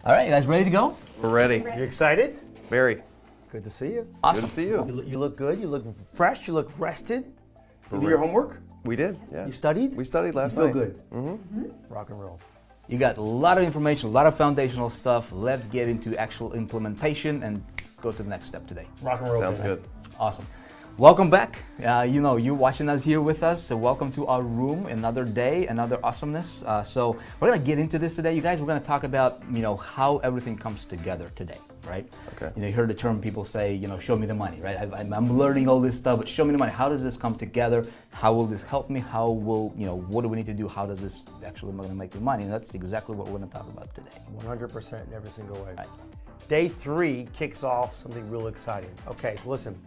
All right, you guys ready to go? We're ready. You excited? Very. Good to see you. Awesome. Good to see you. You look good. You look fresh. You look rested. You do your homework? We did, yeah. You studied? We studied last You feel night. good? Mm-hmm. Rock and roll. You got a lot of information, a lot of foundational stuff. Let's get into actual implementation and go to the next step today. Rock and roll. Sounds man. good. Awesome. Welcome back. You're watching us here with us. So welcome to our room. Another day, another awesomeness. So we're gonna get into this today, you guys. We're gonna talk about how everything comes together today, right? Okay. You heard the term people say, show me the money, right? I'm learning all this stuff, but show me the money. How does this come together? How will this help me? How will what do we need to do? How does this actually gonna make me money? And that's exactly what we're gonna talk about today. 100% in every single way. Right. Day 3 kicks off something real exciting. Okay, so listen.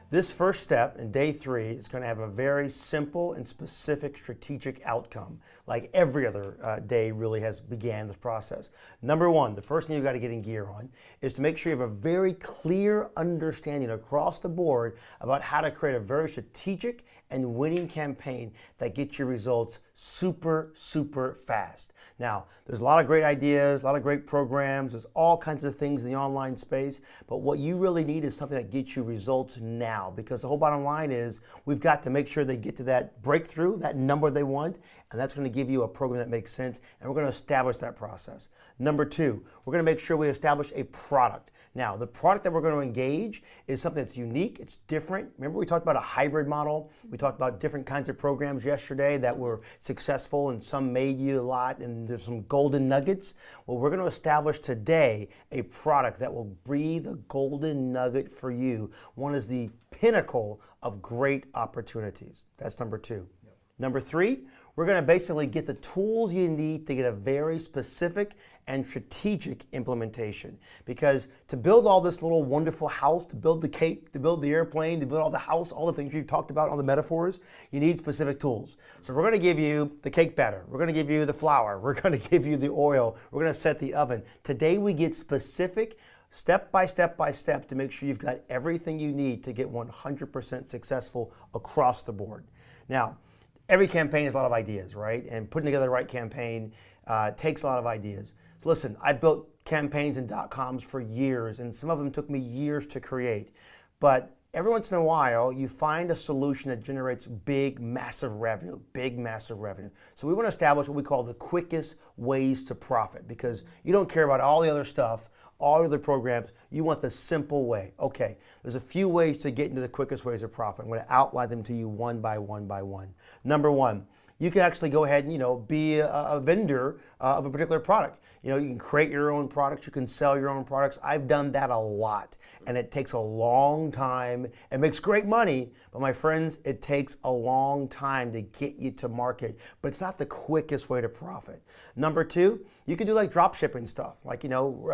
This first step in day 3 is going to have a very simple and specific strategic outcome, like every other day really has began this process. Number 1, the first thing you've got to get in gear on is to make sure you have a very clear understanding across the board about how to create a very strategic and winning campaign that gets your results super, super fast. Now, there's a lot of great ideas, a lot of great programs, there's all kinds of things in the online space, but what you really need is something that gets you results now, because the whole bottom line is we've got to make sure they get to that breakthrough, that number they want, and that's going to give you a program that makes sense, and we're going to establish that process. Number 2, we're going to make sure we establish a product. Now, the product that we're going to engage is something that's unique, it's different. Remember we talked about a hybrid model? We talked about different kinds of programs yesterday that were successful and some made you a lot and there's some golden nuggets. Well, we're going to establish today a product that will be the golden nugget for you. One is the pinnacle of great opportunities. That's number 2. Number 3, we're going to basically get the tools you need to get a very specific and strategic implementation. Because to build all this little wonderful house, to build the cake, to build the airplane, to build all the house, all the things we've talked about, all the metaphors, you need specific tools. So we're going to give you the cake batter. We're going to give you the flour. We're going to give you the oil. We're going to set the oven. Today we get specific step by step by step to make sure you've got everything you need to get 100% successful across the board. Now, every campaign has a lot of ideas, right? And putting together the right campaign takes a lot of ideas. So listen, I built campaigns and .coms for years, and some of them took me years to create. But every once in a while, you find a solution that generates big, massive revenue, So we want to establish what we call the quickest ways to profit, because you don't care about all the other stuff, all the other programs, you want the simple way. Okay, there's a few ways to get into the quickest ways of profit. I'm going to outline them to you one by one by one. Number 1, you can actually go ahead and be a vendor of a particular product. You can create your own products, you can sell your own products. I've done that a lot, and it takes a long time. It makes great money, but my friends, it takes a long time to get you to market, but it's not the quickest way to profit. Number 2, you can do like drop shipping stuff, like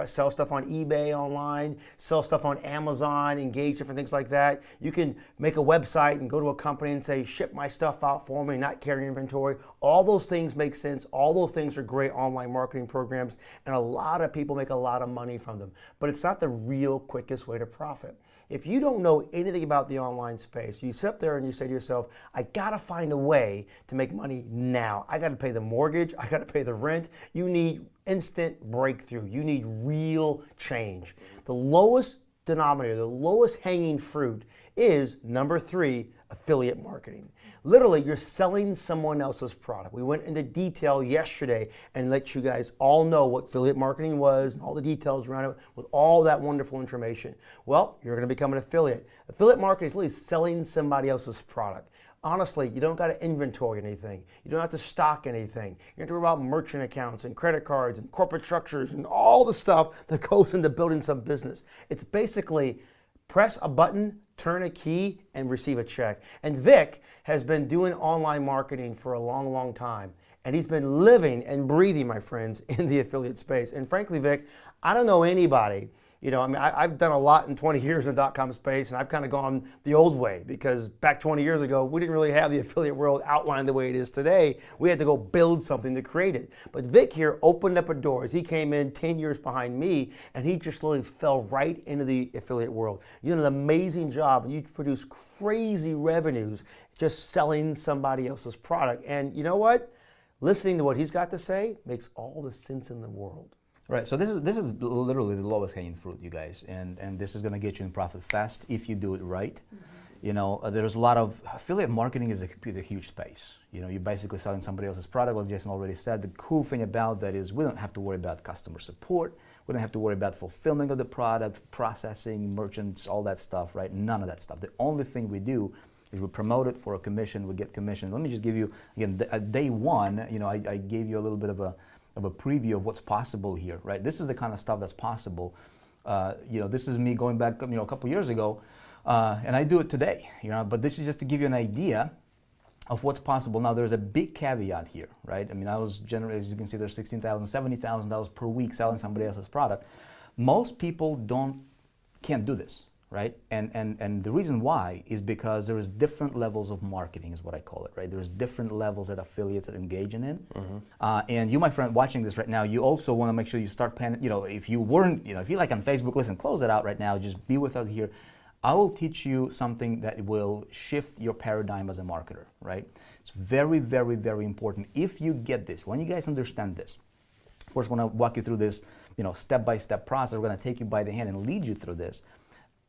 sell stuff on eBay online, sell stuff on Amazon, engage different things like that. You can make a website and go to a company and say, ship my stuff out for me, not carry inventory. All those things make sense. All those things are great online marketing programs, and a lot of people make a lot of money from them, but it's not the real quickest way to profit. If you don't know anything about the online space, you sit up there and you say to yourself, I gotta find a way to make money now. I gotta pay the mortgage, I gotta pay the rent. You need instant breakthrough. You need real change. The lowest denominator, the lowest hanging fruit is number 3, affiliate marketing. Literally, you're selling someone else's product. We went into detail yesterday and let you guys all know what affiliate marketing was and all the details around it with all that wonderful information. Well, you're going to become an affiliate. Affiliate marketing is really selling somebody else's product. Honestly, you don't got to inventory anything. You don't have to stock anything. You have to worry about merchant accounts and credit cards and corporate structures and all the stuff that goes into building some business. It's basically press a button, turn a key, and receive a check. And Vick has been doing online marketing for a long, long time. And he's been living and breathing, my friends, in the affiliate space. And frankly, Vick, I don't know anybody. I've done a lot in 20 years in the .com space, and I've kind of gone the old way, because back 20 years ago, we didn't really have the affiliate world outlined the way it is today. We had to go build something to create it. But Vick here opened up a door as he came in 10 years behind me, and he just literally fell right into the affiliate world. You did an amazing job, and you produce crazy revenues just selling somebody else's product. And you know what? Listening to what he's got to say makes all the sense in the world. Right. So this is literally the lowest hanging fruit, you guys, and this is going to get you in profit fast if you do it right. Mm-hmm. You know, there's a lot of affiliate marketing is a huge space. You know, you're basically selling somebody else's product, like Jason already said. The cool thing about that is we don't have to worry about customer support. We don't have to worry about fulfillment of the product, processing, merchants, all that stuff, right? None of that stuff. The only thing we do is we promote it for a commission. We get commission. Let me just give you again. Day one, you know, I gave you a little bit of a preview of what's possible here, right? This is the kind of stuff that's possible. You know, this is me going back, you know, a couple years ago, and I do it today, you know, but this is just to give you an idea of what's possible. Now, there's a big caveat here, right? I mean, I was generally, as you can see, there's $16,000, $70,000 per week selling somebody else's product. Most people can't do this, right? And the reason why is because there is different levels of marketing, is what I call it, right? There's different levels that affiliates are engaging in. Mm-hmm. And you, my friend, watching this right now, you also want to make sure you start paying, you know, if you weren't, you know, if you like on Facebook, listen, close it out right now, just be with us here. I will teach you something that will shift your paradigm as a marketer, right? It's very, very, very important. If you get this, when you guys understand this, of course, when I walk you through this, you know, step-by-step process, we're going to take you by the hand and lead you through this.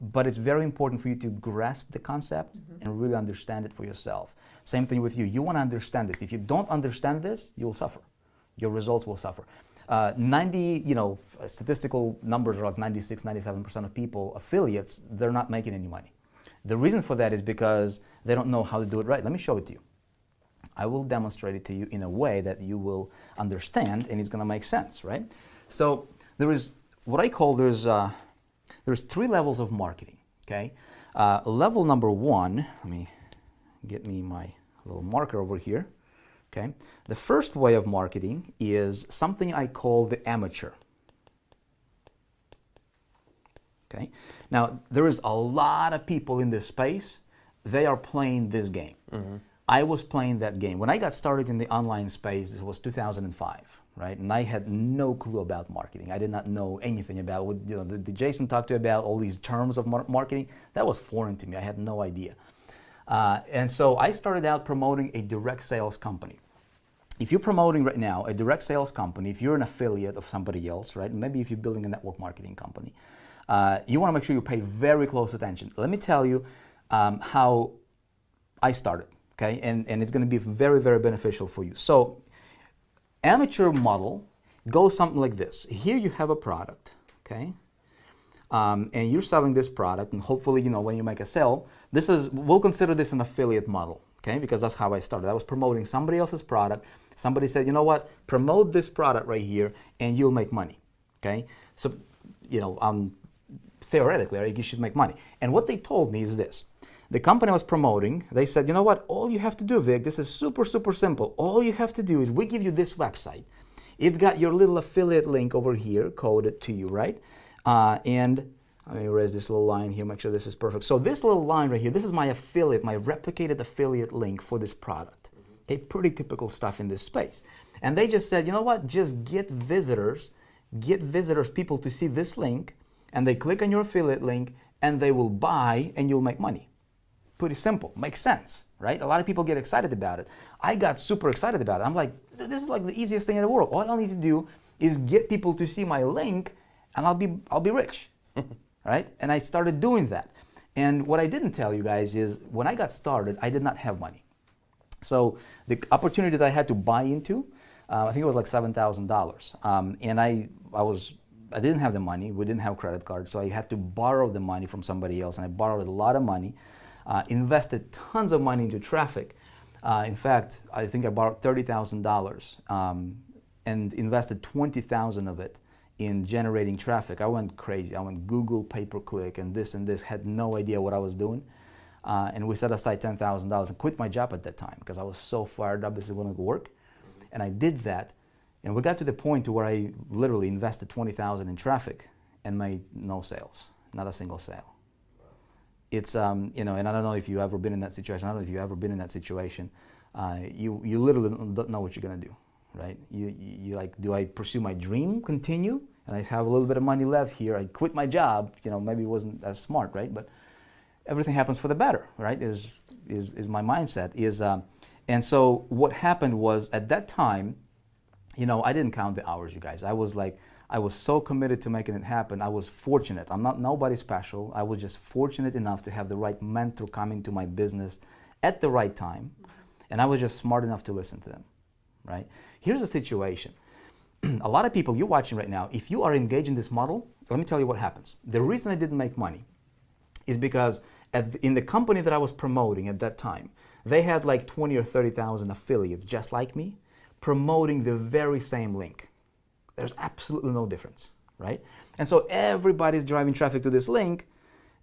But it's very important for you to grasp the concept and really understand it for yourself. Same thing with you. You want to understand this. If you don't understand this, you will suffer. Your results will suffer. 90, you know, statistical numbers are like 96, 97% of people, affiliates, they're not making any money. The reason for that is because they don't know how to do it right. Let me show it to you. I will demonstrate it to you in a way that you will understand and it's going to make sense, right? So there is what I call there's three levels of marketing, okay? Level number one, let me get me my little marker over here, okay? The first way of marketing is something I call the amateur, okay? Now, there is a lot of people in this space, they are playing this game. Mm-hmm. I was playing that game. When I got started in the online space, it was 2005. Right, and I had no clue about marketing. I did not know anything about what, you know, the Jason talked to you about all these terms of marketing. That was foreign to me. I had no idea. And so I started out promoting a direct sales company. If you're promoting right now a direct sales company, if you're an affiliate of somebody else, right, maybe if you're building a network marketing company, you want to make sure you pay very close attention. Let me tell you how I started, okay, and it's going to be very, very beneficial for you. So, amateur model goes something like this. Here you have a product, okay? And you're selling this product, and hopefully, you know, when you make a sale, we'll consider this an affiliate model, okay? Because that's how I started. I was promoting somebody else's product. Somebody said, you know what, promote this product right here, and you'll make money, okay? So, you know, theoretically, right, you should make money. And what they told me is this. The company I was promoting, they said, you know what, all you have to do, Vic, this is super, super simple. All you have to do is we give you this website. It's got your little affiliate link over here coded to you, right? And let me erase this little line here, make sure this is perfect. So this little line right here, this is my affiliate, my replicated affiliate link for this product. Okay, pretty typical stuff in this space. And they just said, you know what, just get visitors, people to see this link, and they click on your affiliate link, and they will buy, and you'll make money. Pretty simple, makes sense, right? A lot of people get excited about it. I got super excited about it. I'm like, this is like the easiest thing in the world. All I need to do is get people to see my link, and I'll be rich, right? And I started doing that. And what I didn't tell you guys is when I got started, I did not have money. So the opportunity that I had to buy into, I think it was like $7,000, and I didn't have the money. We didn't have credit cards, so I had to borrow the money from somebody else, and I borrowed a lot of money. Invested tons of money into traffic. In fact, I think I borrowed $30,000 and invested $20,000 of it in generating traffic. I went crazy. I went Google, pay-per-click, and this, had no idea what I was doing. And we set aside $10,000 and quit my job at that time because I was so fired up, this is going to work. And I did that, and we got to the point to where I literally invested $20,000 in traffic and made no sales, not a single sale. It's, you know, and I don't know if you've ever been in that situation. I don't know if you've ever been in that situation. You literally don't know what you're going to do, right? You like, do I pursue my dream, continue, and I have a little bit of money left here. I quit my job, you know, maybe it wasn't as smart, right? But everything happens for the better, right? Is my mindset. And so what happened was at that time, I didn't count the hours, you guys. I was so committed to making it happen. I was fortunate. I'm not nobody special. I was just fortunate enough to have the right mentor come into my business at the right time. And I was just smart enough to listen to them, right? Here's the situation. A lot of people you're watching right now, if you are engaged in this model, let me tell you what happens. The reason I didn't make money is because in the company that I was promoting at that time, they had like 20 or 30,000 affiliates just like me promoting the very same link. There's absolutely no difference, right? And so everybody's driving traffic to this link,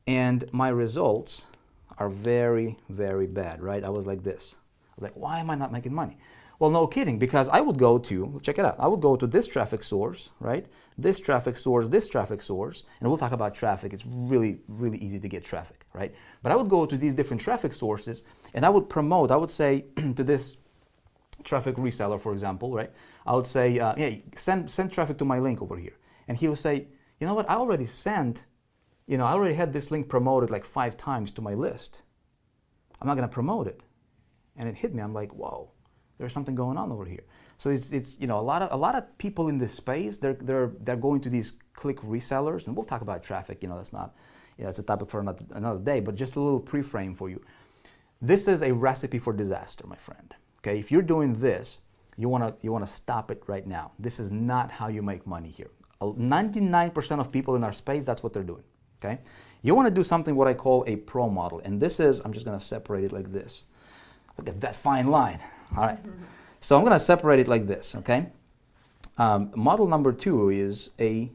and my results are very, very bad, right? I was like this. I was like, why am I not making money? Well, no kidding, because I would go to, check it out, I would go to this traffic source, right? This traffic source, and we'll talk about traffic. It's really, really easy to get traffic, right? But I would go to these different traffic sources, and I would promote, I would say to this traffic reseller, for example, right? I would say, hey, send traffic to my link over here. And he would say, you know what, I already had this link promoted like 5 times to my list. I'm not gonna promote it. And it hit me, I'm like, whoa, there's something going on over here. So it's a lot of people in this space, they're going to these click resellers, and we'll talk about traffic, that's not, it's a topic for another day, but just a little pre-frame for you. This is a recipe for disaster, my friend. Okay, if you're doing this, you wanna stop it right now. This is not how you make money here. 99% of people in our space, that's what they're doing. Okay, you want to do something what I call a pro model, and this is, I'm just gonna separate it like this. Look at that fine line. All right, so I'm gonna separate it like this. Okay, model number 2 is a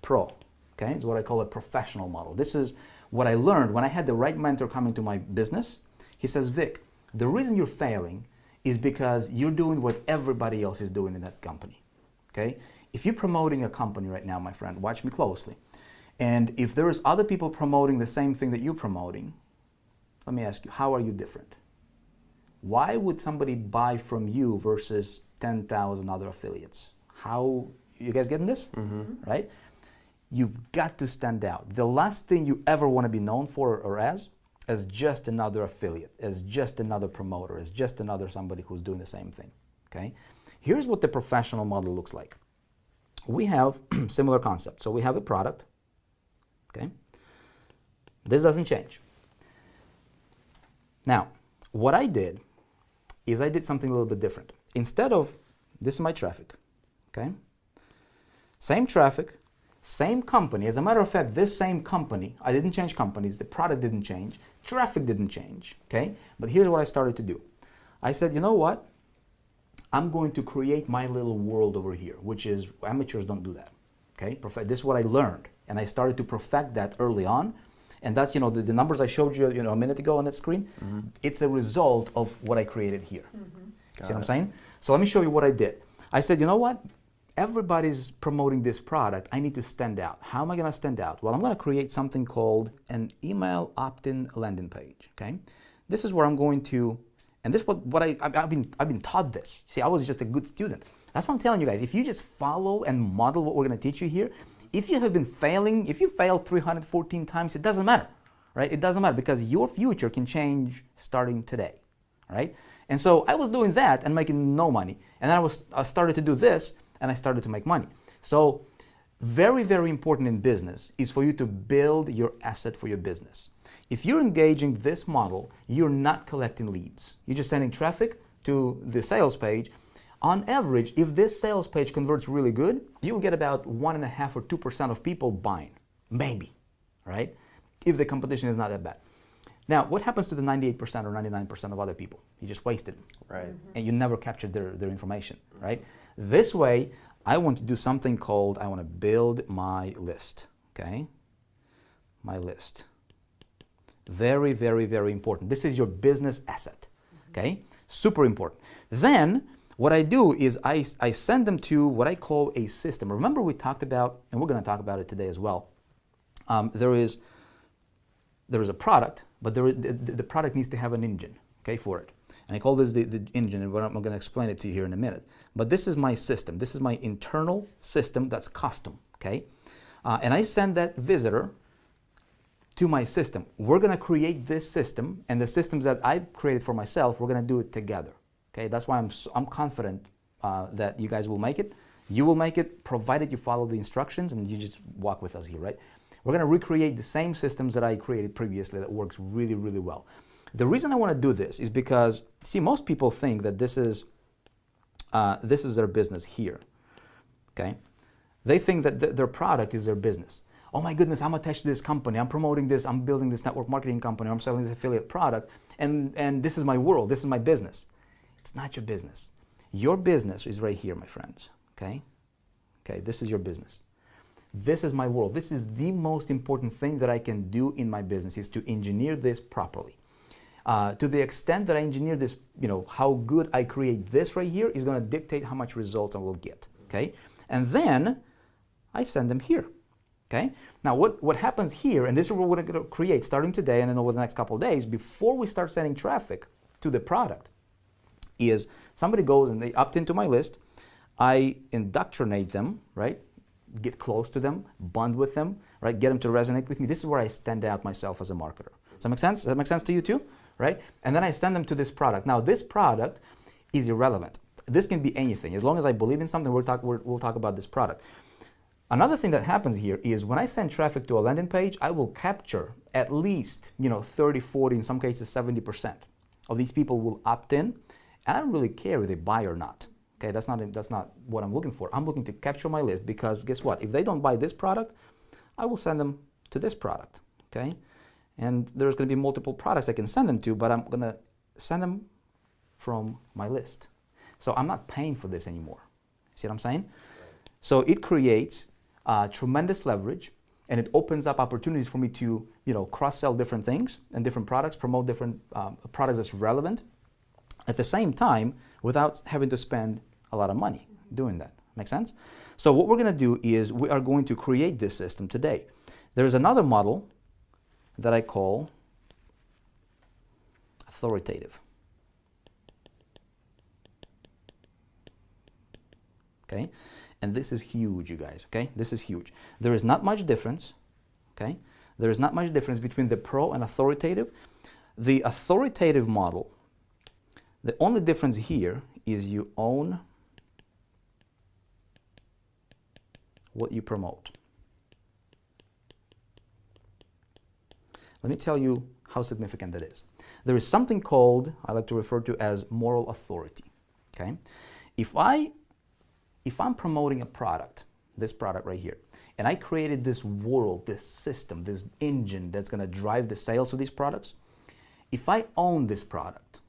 pro. Okay, it's what I call a professional model. This is what I learned when I had the right mentor come into my business. He says, Vic, the reason you're failing is because you're doing what everybody else is doing in that company, okay? If you're promoting a company right now, my friend, watch me closely, and if there is other people promoting the same thing that you're promoting, let me ask you, how are you different? Why would somebody buy from you versus 10,000 other affiliates? How, you guys getting this? Right? You've got to stand out. The last thing you ever want to be known for or as just another affiliate, as just another promoter, as just another somebody who's doing the same thing, okay? Here's what the professional model looks like. We have similar concepts. So we have a product, okay? This doesn't change. Now, what I did is I did something a little bit different. Instead of, this is my traffic, okay? Same traffic, same company. As a matter of fact, this same company, I didn't change companies, the product didn't change, traffic didn't change, okay? But here's what I started to do. I said, you know what? I'm going to create my little world over here, which is, amateurs don't do that, okay? This is what I learned, and I started to perfect that early on, and that's, the numbers I showed you, a minute ago on that screen, it's a result of what I created here. See what I'm saying? So let me show you what I did. I said, you know what? Everybody's promoting this product. I need to stand out. How am I going to stand out? Well, I'm going to create something called an email opt-in landing page. Okay, this is where I'm going to, and this is what I've been taught this. See, I was just a good student. That's what I'm telling you guys. If you just follow and model what we're going to teach you here, if you have been failing, if you failed 314 times, it doesn't matter, right? It doesn't matter because your future can change starting today, right? And so I was doing that and making no money, and then I started to do this. And I started to make money. So very, very important in business is for you to build your asset for your business. If you're engaging this model, you're not collecting leads. You're just sending traffic to the sales page. On average, if this sales page converts really good, you will get about 1.5 or 2% of people buying, maybe, right? If the competition is not that bad. Now, what happens to the 98% or 99% of other people? You just wasted them. Right. And you never captured their information, right? This way, I want to do something called, I want to build my list, okay? My list. Very, very, very important. This is your business asset, okay? Super important. Then, what I do is I send them to what I call a system. Remember we talked about, and we're going to talk about it today as well, there is a product, but the product needs to have an engine, okay, for it. And I call this the engine, and I'm going to explain it to you here in a minute. But this is my system. This is my internal system that's custom, okay? And I send that visitor to my system. We're going to create this system, and the systems that I've created for myself, we're going to do it together, okay? That's why I'm confident that you guys will make it. You will make it, provided you follow the instructions and you just walk with us here, right? We're going to recreate the same systems that I created previously that works really, really well. The reason I want to do this is because, see, most people think that this is their business here, okay? They think that their product is their business. Oh my goodness, I'm attached to this company, I'm promoting this, I'm building this network marketing company, I'm selling this affiliate product, and this is my world, this is my business. It's not your business. Your business is right here, my friends, okay? Okay, this is your business. This is my world. This is the most important thing that I can do in my business, is to engineer this properly. To the extent that I engineer this, you know, how good I create this right here is going to dictate how much results I will get, okay? And then I send them here, okay? Now, what happens here, and this is what we're going to create starting today and then over the next couple of days, before we start sending traffic to the product, is somebody goes and they opt into my list, I indoctrinate them, right? Get close to them, bond with them, right? Get them to resonate with me. This is where I stand out myself as a marketer. Does that make sense? Does that make sense to you too? Right? And then I send them to this product. Now, this product is irrelevant. This can be anything. As long as I believe in something, we'll talk about this product. Another thing that happens here is when I send traffic to a landing page, I will capture at least, 30, 40, in some cases 70% of these people will opt in. And I don't really care if they buy or not. Okay, that's not what I'm looking for. I'm looking to capture my list, because guess what? If they don't buy this product, I will send them to this product, okay? And there's going to be multiple products I can send them to, but I'm going to send them from my list. So I'm not paying for this anymore. See what I'm saying? So it creates tremendous leverage, and it opens up opportunities for me to, cross-sell different things and different products, promote different products that's relevant, at the same time without having to spend a lot of money doing that. Make sense? So what we're going to do is we are going to create this system today. There's another model that I call authoritative. Okay? And this is huge, you guys. Okay? This is huge. There is not much difference. Okay? There is not much difference between the pro and authoritative. The authoritative model, the only difference here is you own what you promote. Let me tell you how significant that is. There is something called, I like to refer to as moral authority. Okay? If I'm promoting a product, this product right here, and I created this world, this system, this engine that's going to drive the sales of these products, if I own this product,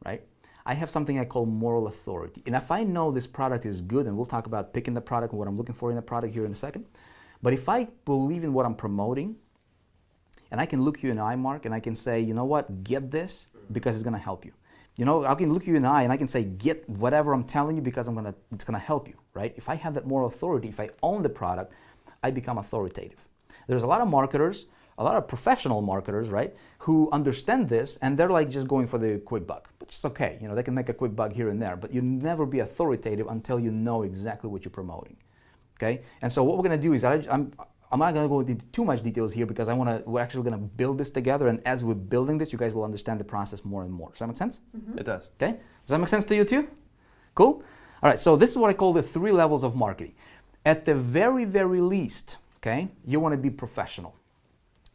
right, I have something I call moral authority. And if I know this product is good, and we'll talk about picking the product and what I'm looking for in the product here in a second, but if I believe in what I'm promoting, and I can look you in the eye, Mark, and I can say, you know what, get this because it's going to help you. I can look you in the eye and I can say, get whatever I'm telling you because it's going to help you, right? If I have that moral authority, if I own the product, I become authoritative. There's a lot of marketers, a lot of professional marketers, right, who understand this, and they're like just going for the quick buck, which is okay. They can make a quick buck here and there, but you'll never be authoritative until you know exactly what you're promoting, okay? And so what we're going to do is I'm not going to go into too much details here because we're actually going to build this together, and as we're building this, you guys will understand the process more and more. Does that make sense? Mm-hmm. It does. Okay? Does that make sense to you too? Cool? All right, so this is what I call the 3 levels of marketing. At the very, very least, okay, you want to be professional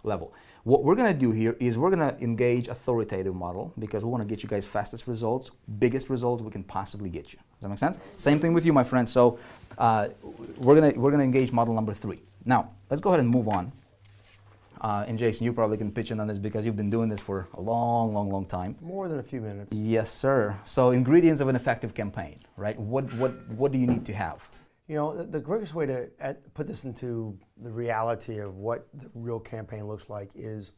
level. What we're going to do here is we're going to engage authoritative model because we want to get you guys fastest results, biggest results we can possibly get you. Does that make sense? Same thing with you, my friend. So we're gonna engage model number 3. Now let's go ahead and move on. And Jason, you probably can pitch in on this because you've been doing this for a long, long, long time. More than a few minutes. Yes, sir. So ingredients of an effective campaign, right? What do you need to have? The quickest way to put this into the reality of what the real campaign looks like is,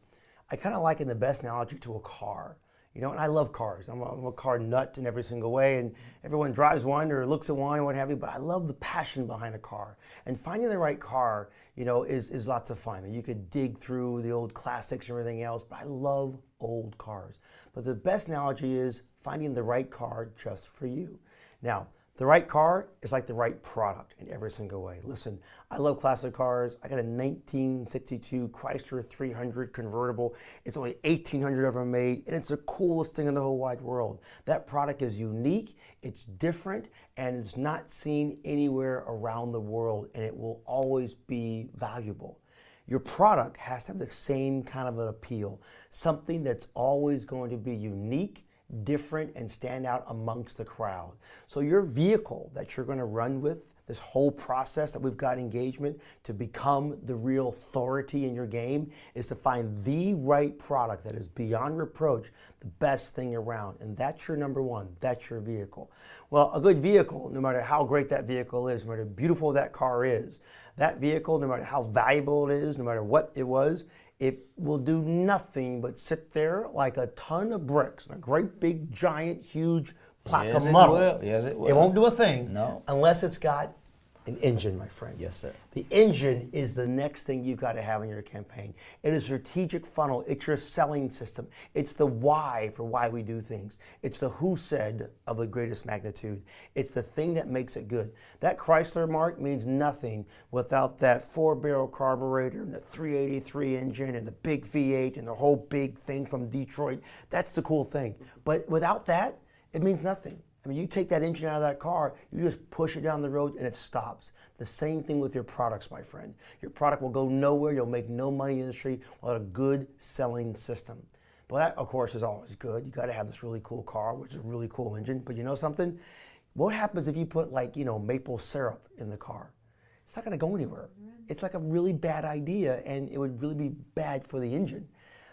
I kind of liken the best analogy to a car. And I love cars. I'm a car nut in every single way, and everyone drives one or looks at one or what have you, but I love the passion behind a car. And finding the right car, is lots of fun. You could dig through the old classics and everything else, but I love old cars. But the best analogy is finding the right car just for you. Now, The right car is like the right product in every single way. Listen, I love classic cars. I got a 1962 Chrysler 300 convertible. It's only 1,800 ever made, and it's the coolest thing in the whole wide world. That product is unique, it's different, and it's not seen anywhere around the world, and it will always be valuable. Your product has to have the same kind of an appeal, something that's always going to be unique, different, and stand out amongst the crowd. So your vehicle that you're going to run with, this whole process that we've got engagement to become the real authority in your game, is to find the right product that is beyond reproach, the best thing around. And that's your number one. That's your vehicle. Well, a good vehicle, no matter how great that vehicle is, no matter how beautiful that car is, that vehicle, no matter how valuable it is, no matter what it was, it will do nothing but sit there like a ton of bricks in a great big giant huge plaque of metal. Yes, it will. It won't do a thing No. unless it's got an engine, my friend. Yes, sir. The engine is the next thing you've got to have in your campaign. It is a strategic funnel. It's your selling system. It's the why for why we do things. It's the who said of the greatest magnitude. It's the thing that makes it good. That Chrysler mark means nothing without that 4-barrel carburetor and the 383 engine and the big V8 and the whole big thing from Detroit. That's the cool thing. But without that, it means nothing. I mean, you take that engine out of that car, you just push it down the road and it stops. The same thing with your products, my friend. Your product will go nowhere. You'll make no money in the industry without a good selling system. But that, of course, is always good. You got to have this really cool car, which is a really cool engine. But you know something? What happens if you put maple syrup in the car? It's not going to go anywhere. It's like a really bad idea, and it would really be bad for the engine.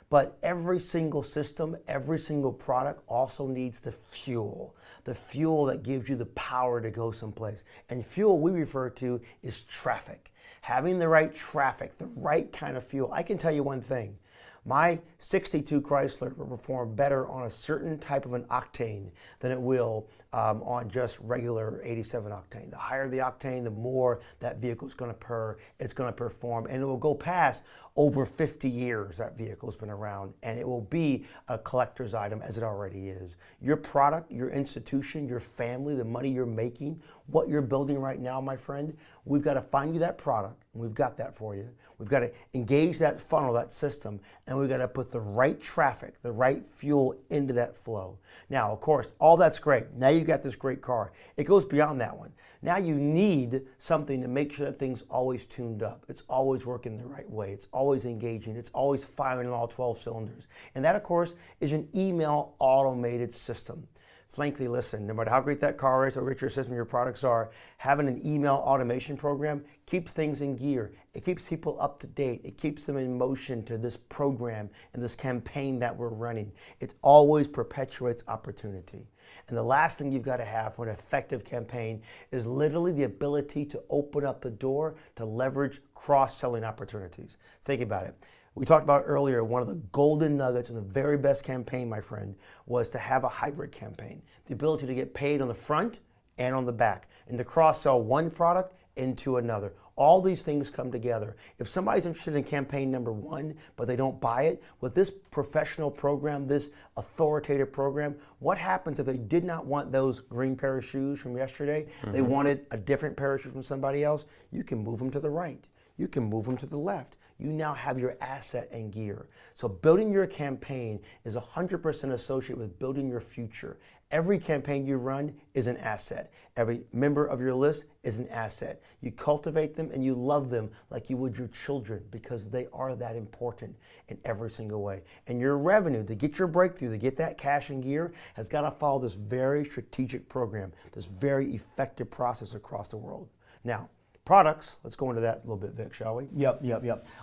But every single system, every single product also needs the fuel that gives you the power to go someplace. And fuel we refer to is traffic. Having the right traffic, the right kind of fuel. I can tell you one thing. My 62 Chrysler will perform better on a certain type of an octane than it will on just regular 87 octane. The higher the octane, the more that vehicle is going to purr, it's going to perform, and it will go past over 50 years that vehicle's been around, and it will be a collector's item as it already is. Your product, your institution, your family, the money you're making, what you're building right now, my friend, we've got to find you that product, and we've got that for you. We've got to engage that funnel, that system, and we've got to put the right traffic, the right fuel into that flow. Now, of course, all that's great. Now you've got this great car. It goes beyond that one. Now you need something to make sure that thing's always tuned up. It's always working the right way. It's always engaging. It's always firing on all 12 cylinders. And that, of course, is an email automated system. Frankly, listen, no matter how great that car is, how great your system, your products are, having an email automation program keeps things in gear. It keeps people up to date. It keeps them in motion to this program and this campaign that we're running. It always perpetuates opportunity. And the last thing you've got to have for an effective campaign is literally the ability to open up the door to leverage cross-selling opportunities. Think about it. We talked about earlier, one of the golden nuggets in the very best campaign, my friend, was to have a hybrid campaign. The ability to get paid on the front and on the back, and to cross-sell one product into another. All these things come together. If somebody's interested in campaign number one, but they don't buy it, with this professional program, this authoritative program, what happens if they did not want those green pair of shoes from yesterday? They wanted a different pair of shoes from somebody else? You can move them to the right. You can move them to the left. You now have your asset and gear. So building your campaign is 100% associated with building your future. Every campaign you run is an asset. Every member of your list is an asset. You cultivate them and you love them like you would your children, because they are that important in every single way. And your revenue, to get your breakthrough, to get that cash and gear, has got to follow this very strategic program, this very effective process across the world. Now, products, let's go into that a little bit, Vic, shall we? Yep.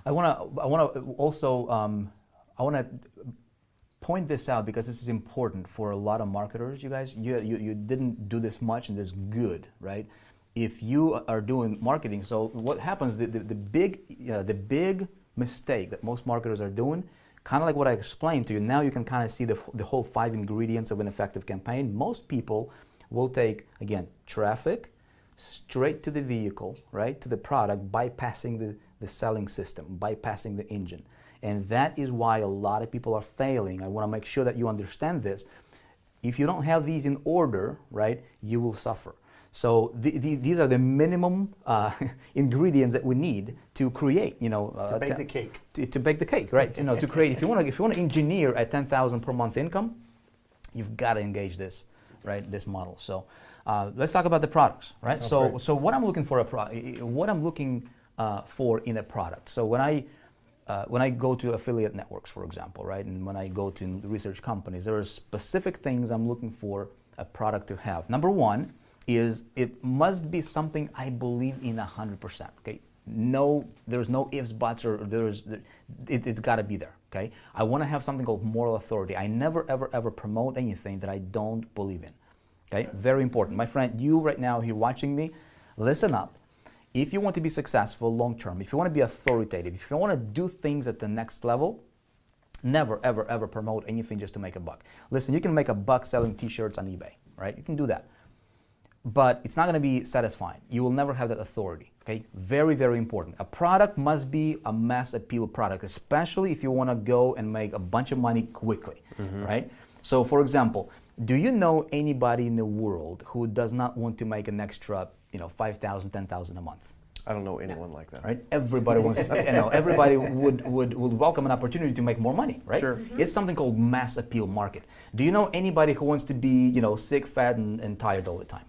I want to also I want to point this out because this is important for a lot of marketers. You guys, you didn't do this much, and this is good, right? If you are doing marketing, so what happens? The big mistake that most marketers are doing, kind of like what I explained to you. Now you can kind of see the whole 5 ingredients of an effective campaign. Most people will take, again, traffic straight to the vehicle, right, to the product, bypassing the selling system, bypassing the engine. And that is why a lot of people are failing. I want to make sure that you understand this. If you don't have these in order, right, you will suffer. So these are the minimum ingredients that we need to create, to bake the cake. To bake the cake, right? To create. If you want to engineer a 10,000 per month income, you've got to engage this, right? This model. So let's talk about the products, right? So what I'm looking for for in a product. So when I go to affiliate networks, for example, right, and when I go to research companies, there are specific things I'm looking for a product to have. Number one is it must be something I believe in 100%. Okay, there's no ifs, buts, or it's got to be there. Okay, I want to have something called moral authority. I never, ever, ever promote anything that I don't believe in. Okay, very important, my friend. You right now here watching me, listen up. If you want to be successful long term, if you want to be authoritative, if you want to do things at the next level, never, ever, ever promote anything just to make a buck. Listen, you can make a buck selling t-shirts on eBay, right? You can do that. But it's not going to be satisfying. You will never have that authority, okay? Very, very important. A product must be a mass appeal product, especially if you want to go and make a bunch of money quickly, right? So for example, do you know anybody in the world who does not want to make an extra, $5,000, $10,000 a month? I don't know anyone like that. Right? Everybody wants to, everybody would welcome an opportunity to make more money, right? Sure. It's something called mass appeal market. Do you know anybody who wants to be, sick, fat, and tired all the time?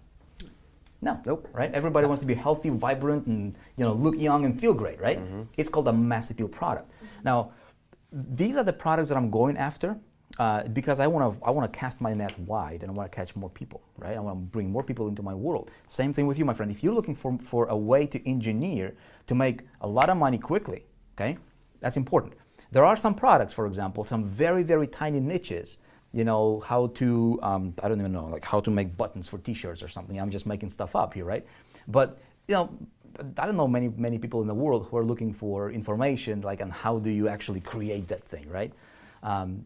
No. Nope. Right? Everybody wants to be healthy, vibrant, and look young and feel great, right? It's called a mass appeal product. Now, these are the products that I'm going after because I want to cast my net wide and I want to catch more people, right? I want to bring more people into my world. Same thing with you, my friend. If you're looking for a way to engineer to make a lot of money quickly, okay, that's important. There are some products, for example, some very, very tiny niches. How to, I don't even know, like how to make buttons for t-shirts or something. I'm just making stuff up here, right? But, I don't know many people in the world who are looking for information like on how do you actually create that thing, right?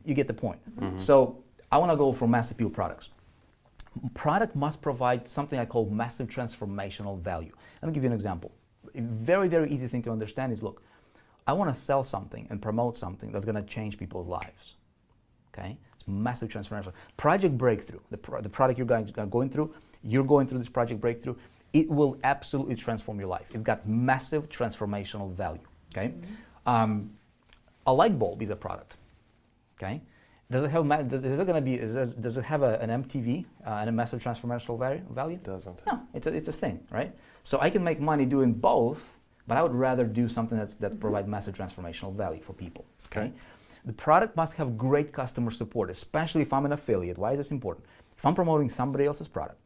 You get the point. So I want to go for mass appeal products. Product must provide something I call massive transformational value. Let me give you an example. A very, very easy thing to understand is, look, I want to sell something and promote something that's going to change people's lives, okay? Massive transformation. Project Breakthrough, the product you're going through this Project Breakthrough, it will absolutely transform your life. It's got massive transformational value, okay? A light bulb is a product, okay? Does it have an MTV and a massive transformational value? It doesn't. No, it's a thing, right? So I can make money doing both, but I would rather do something that provides massive transformational value for people, okay? The product must have great customer support, especially if I'm an affiliate. Why is this important? If I'm promoting somebody else's product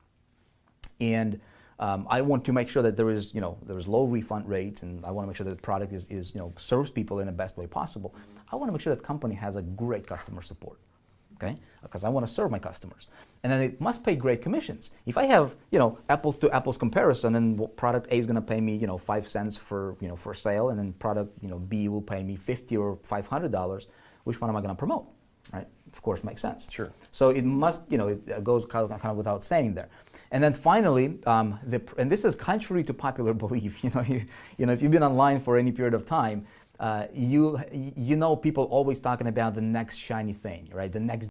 and I want to make sure that there is low refund rates, and I want to make sure that the product is serves people in the best way possible, I want to make sure that company has a great customer support, okay? Because I want to serve my customers. And then it must pay great commissions. If I have, apples to apples comparison, and product A is going to pay me, 5 cents for sale, and then product, B will pay me $50 or $500, which one am I going to promote, right? Of course, makes sense. Sure. So it must, it goes kind of without saying there. And then finally, and this is contrary to popular belief, if you've been online for any period of time, people always talking about the next shiny thing, right? The next